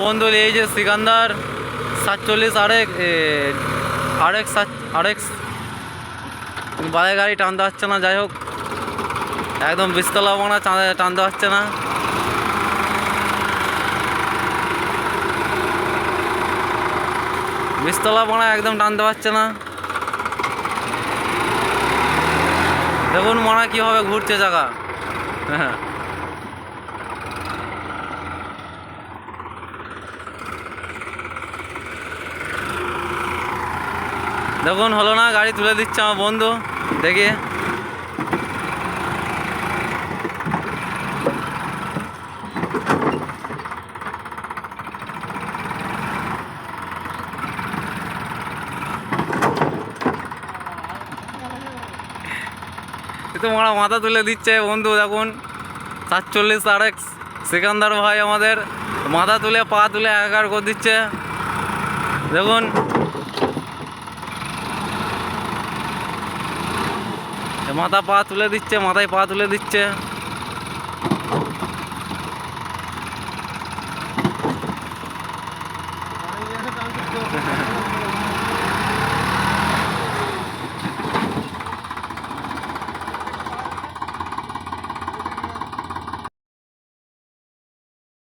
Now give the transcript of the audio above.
বন্ধু এই যে সিকান্দার 47 আরেক্স বাইরে গাড়ি টানতে পারছে না। যাই হোক, একদম বিস্তলা বানা টানতে পারছে না। বিস্তলা বানা একদম টানতে পারছে না। দেখুন মানা কীভাবে ঘুরছে চাকা। হ্যাঁ, দেখুন হলো না, গাড়ি তুলে দিচ্ছে আমার বন্ধু। দেখি তো মাথা তুলে দিচ্ছে বন্ধু। দেখুন 47 আরেক্স সিকান্দার ভাই আমাদের মাথা তুলে পা তুলে একাকার করে দিচ্ছে। দেখুন মাথা পা তুলে দিচ্ছে, মাথায় পা তুলে দিচ্ছে।